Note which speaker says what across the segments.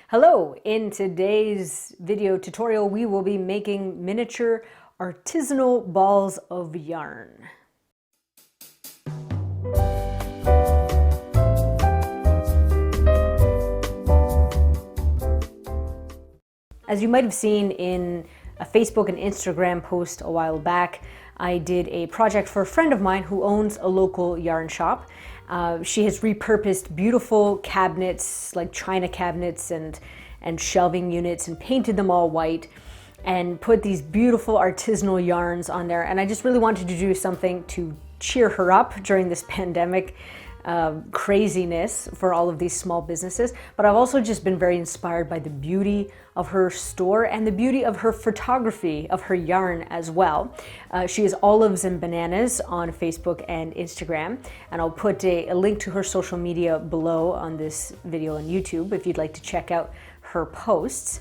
Speaker 1: Hello! In today's video tutorial, we will be making miniature artisanal balls of yarn. As you might have seen in a Facebook and Instagram post a while back, I did a project for a friend of mine who owns a local yarn shop. She has repurposed beautiful cabinets, like china cabinets and shelving units, and painted them all white and put these beautiful artisanal yarns on there. And I just really wanted to do something to cheer her up during this pandemic craziness for all of these small businesses. But I've also just been very inspired by the beauty of her store and the beauty of her photography of her yarn as well. She is Olives and Bananas on Facebook and Instagram, and I'll put a link to her social media below on this video on YouTube if you'd like to check out her posts.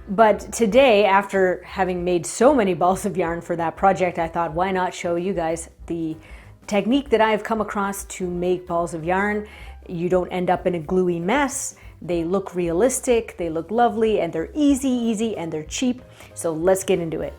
Speaker 1: But today, after having made so many balls of yarn for that project, I thought, why not show you guys the technique that I've come across to make balls of yarn. You don't end up in a gluey mess. They look realistic, they look lovely, and they're easy, and they're cheap. So let's get into it.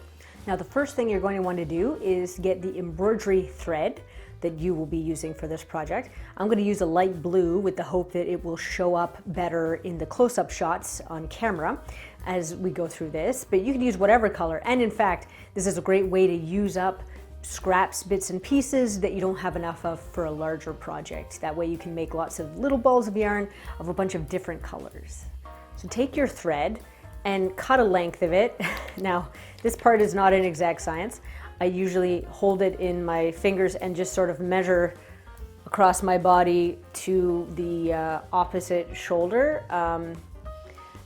Speaker 1: Now, the first thing you're going to want to do is get the embroidery thread that you will be using for this project. I'm going to use a light blue with the hope that it will show up better in the close-up shots on camera as we go through this, but you can use whatever color. And in fact, this is a great way to use up scraps, bits and pieces that you don't have enough of for a larger project. That way you can make lots of little balls of yarn of a bunch of different colors. So take your thread and cut a length of it. Now, this part is not an exact science. I usually hold it in my fingers and just sort of measure across my body to the opposite shoulder.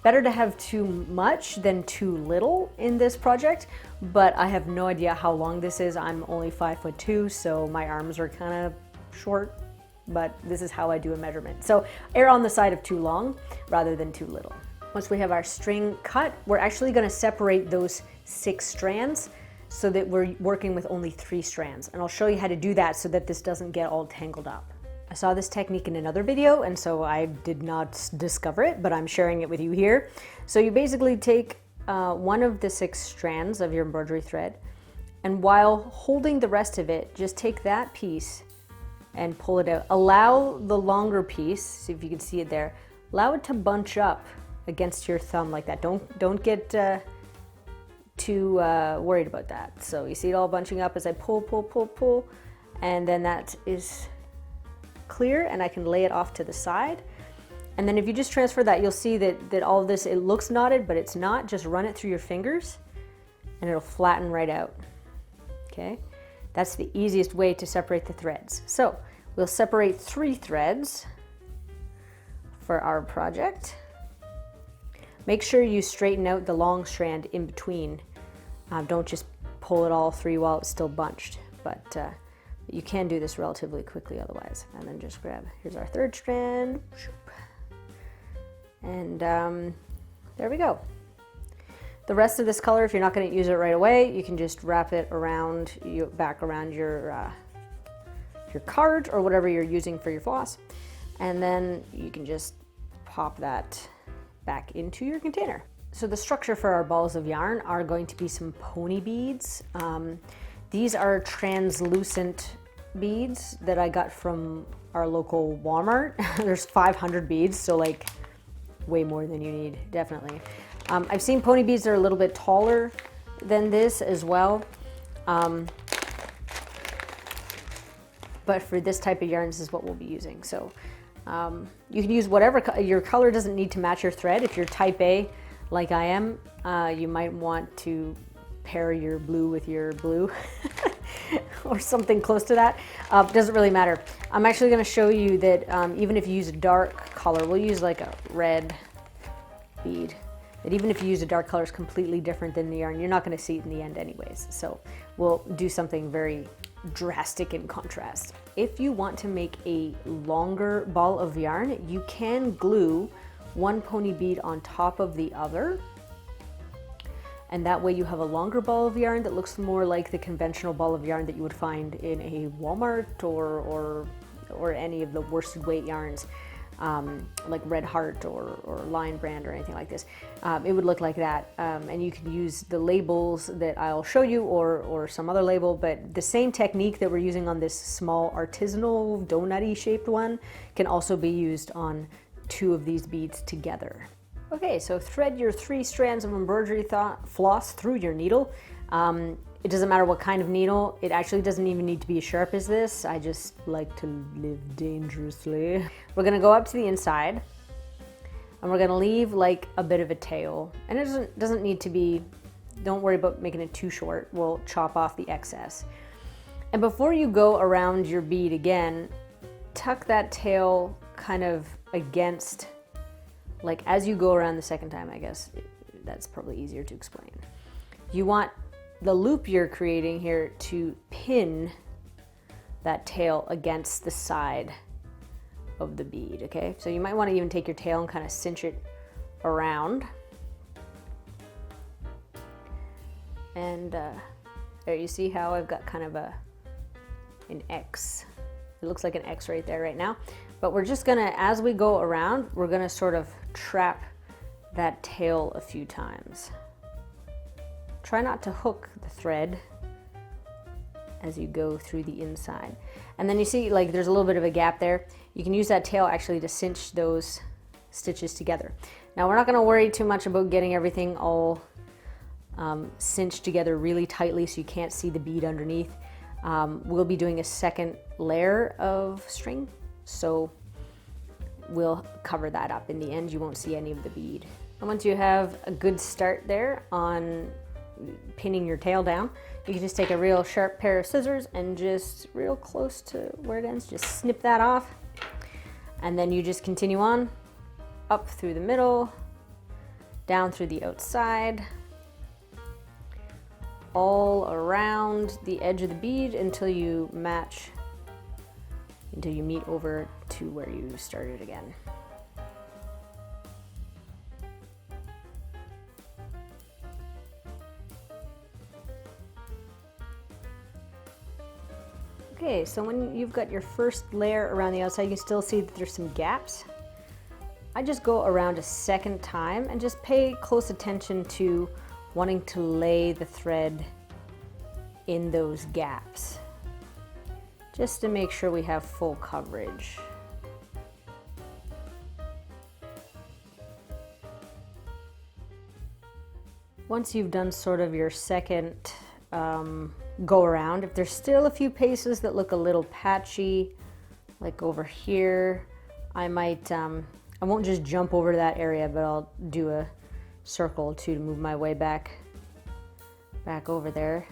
Speaker 1: Better to have too much than too little in this project, but I have no idea how long this is. I'm only 5'2", so my arms are kind of short, but this is how I do a measurement. So err on the side of too long rather than too little. Once we have our string cut, we're actually going to separate those 6 strands so that we're working with only 3 strands. And I'll show you how to do that so that this doesn't get all tangled up. I saw this technique in another video, and so I did not discover it, but I'm sharing it with you here. So you basically take one of the 6 strands of your embroidery thread, and while holding the rest of it, just take that piece and pull it out. Allow the longer piece, see if you can see it there, allow it to bunch up against your thumb like that. Don't get too worried about that. So you see it all bunching up as I pull, and then that is clear, and I can lay it off to the side. And then if you just transfer that, you'll see that all of this, it looks knotted, but it's not. Just run it through your fingers and it'll flatten right out. Okay, that's the easiest way to separate the threads. So we'll separate 3 threads for our project. Make sure you straighten out the long strand in between. Don't just pull it all 3 while it's still bunched, but you can do this relatively quickly otherwise. And then just grab, here's our 3rd strand. And there we go. The rest of this color, if you're not going to use it right away, you can just wrap it around, back around your card or whatever you're using for your floss. And then you can just pop that back into your container. So the structure for our balls of yarn are going to be some pony beads. These are translucent beads that I got from our local Walmart. There's 500 beads, so like way more than you need, definitely. I've seen pony beads that are a little bit taller than this as well. But for this type of yarn, this is what we'll be using. So you can use whatever, your color doesn't need to match your thread. If you're type A, like I am, you might want to pair your blue with your blue or something close to that. Doesn't really matter. I'm actually going to show you that even if you use a dark color, we'll use like a red bead, that even if you use a dark color, is completely different than the yarn. You're not going to see it in the end anyways. So we'll do something very drastic in contrast. If you want to make a longer ball of yarn, you can glue one pony bead on top of the other. And that way you have a longer ball of yarn that looks more like the conventional ball of yarn that you would find in a Walmart or any of the worsted weight yarns. like Red Heart or Lion Brand or anything like this. It would look like that. And you can use the labels that I'll show you or some other label, but the same technique that we're using on this small artisanal donut-y shaped one can also be used on 2 of these beads together. Okay, so thread your 3 strands of embroidery floss through your needle. It doesn't matter what kind of needle. It actually doesn't even need to be as sharp as this. I just like to live dangerously. We're gonna go up to the inside and we're gonna leave like a bit of a tail. And it doesn't need to be, don't worry about making it too short. We'll chop off the excess. And before you go around your bead again, tuck that tail kind of against, like as you go around the second time, I guess. That's probably easier to explain. You want the loop you're creating here to pin that tail against the side of the bead, okay? So you might want to even take your tail and kind of cinch it around. And there you see how I've got kind of an X. It looks like an X right there right now. But we're just gonna, as we go around, we're gonna sort of trap that tail a few times. Try not to hook the thread as you go through the inside. And then you see like there's a little bit of a gap there. You can use that tail actually to cinch those stitches together. Now we're not gonna worry too much about getting everything all cinched together really tightly so you can't see the bead underneath. We'll be doing a second layer of string, so we'll cover that up. In the end, you won't see any of the bead. And once you have a good start there on pinning your tail down, you can just take a real sharp pair of scissors and just real close to where it ends, just snip that off. And then you just continue on up through the middle, down through the outside, all around the edge of the bead until you match, until you meet over to where you started again. Okay, so when you've got your first layer around the outside, you can still see that there's some gaps. I just go around a second time and just pay close attention to wanting to lay the thread in those gaps, just to make sure we have full coverage. Once you've done sort of your second go around, if there's still a few places that look a little patchy, like over here, I might, I won't just jump over to that area, but I'll do a circle or two to move my way back over there.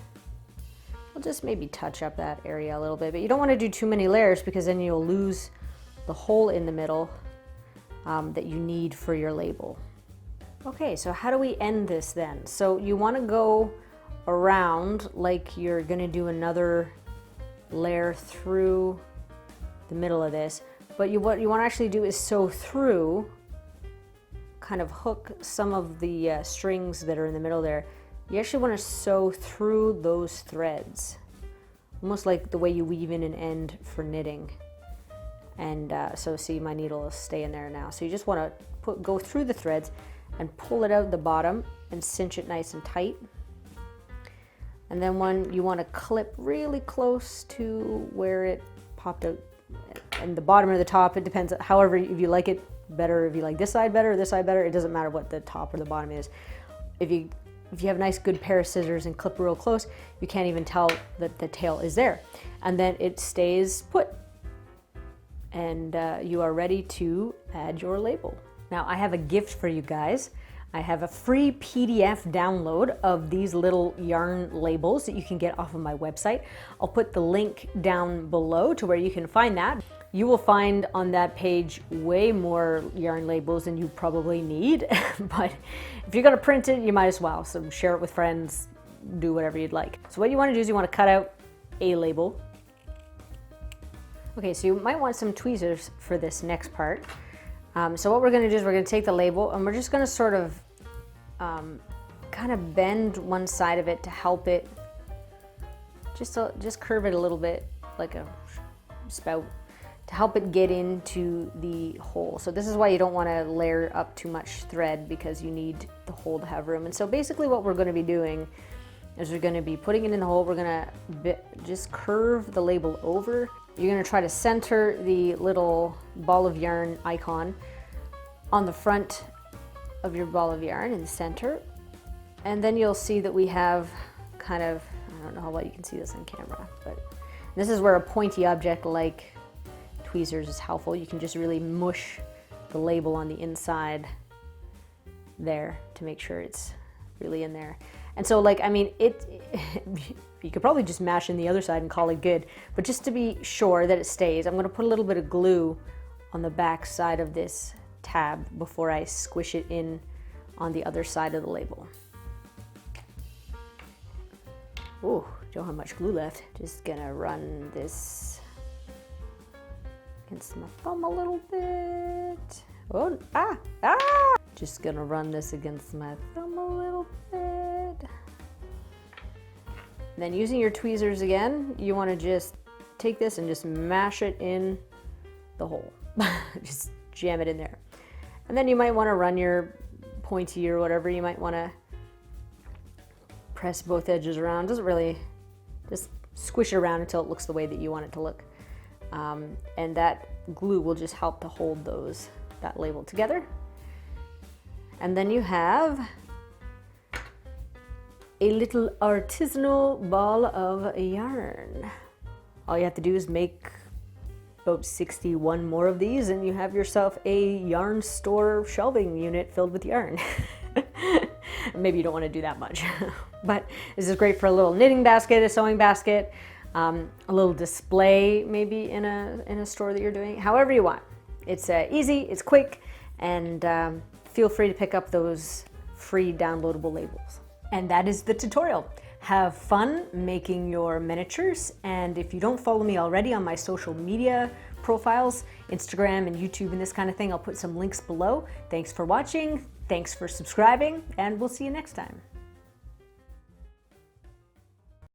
Speaker 1: I'll just maybe touch up that area a little bit, but you don't want to do too many layers because then you'll lose the hole in the middle that you need for your label. Okay, so how do we end this then? So you want to go around like you're going to do another layer through the middle of this, but what you want to actually do is sew through, kind of hook some of the strings that are in the middle there. You actually want to sew through those threads, almost like the way you weave in an end for knitting. And so see, my needle is staying there now. So you just want to go through the threads and pull it out the bottom and cinch it nice and tight. And then when you want to clip really close to where it popped out, and the bottom or the top, it depends, however, if you like it better, if you like this side better or this side better, it doesn't matter what the top or the bottom is. If you have a nice good pair of scissors and clip real close, you can't even tell that the tail is there. And then it stays put. And you are ready to add your label. Now I have a gift for you guys. I have a free PDF download of these little yarn labels that you can get off of my website. I'll put the link down below to where you can find that. You will find on that page way more yarn labels than you probably need, but if you're gonna print it, you might as well. So share it with friends, do whatever you'd like. So what you wanna do is you wanna cut out a label. Okay, so you might want some tweezers for this next part. So what we're gonna do is we're gonna take the label and we're just gonna sort of kind of bend one side of it to help it, just curve it a little bit like a spout to help it get into the hole. So this is why you don't want to layer up too much thread, because you need the hole to have room. And so basically what we're going to be doing is we're going to be putting it in the hole. We're going to just curve the label over. You're going to try to center the little ball of yarn icon on the front of your ball of yarn in the center. And then you'll see that we have kind of, I don't know how well you can see this on camera, but this is where a pointy object like tweezers is helpful. You can just really mush the label on the inside there to make sure it's really in there. And so, like, I mean, you could probably just mash in the other side and call it good, but just to be sure that it stays, I'm going to put a little bit of glue on the back side of this tab before I squish it in on the other side of the label. Ooh, don't have much glue left. Just gonna run this against my thumb a little bit. Oh, Just gonna run this against my thumb a little bit. And then using your tweezers again, you wanna just take this and just mash it in the hole. Just jam it in there. And then you might wanna run your pointy or whatever, you might wanna press both edges around. Doesn't really, just squish it around until it looks the way that you want it to look. And that glue will just help to hold that label together. And then you have a little artisanal ball of yarn. All you have to do is make about 61 more of these and you have yourself a yarn store shelving unit filled with yarn. Maybe you don't want to do that much, but this is great for a little knitting basket, a sewing basket, a little display maybe in a store that you're doing, however you want. It's easy, it's quick, and feel free to pick up those free downloadable labels. And that is the tutorial. Have fun making your miniatures, and if you don't follow me already on my social media profiles, Instagram and YouTube and this kind of thing, I'll put some links below. Thanks for watching. Thanks for subscribing, and we'll see you next time.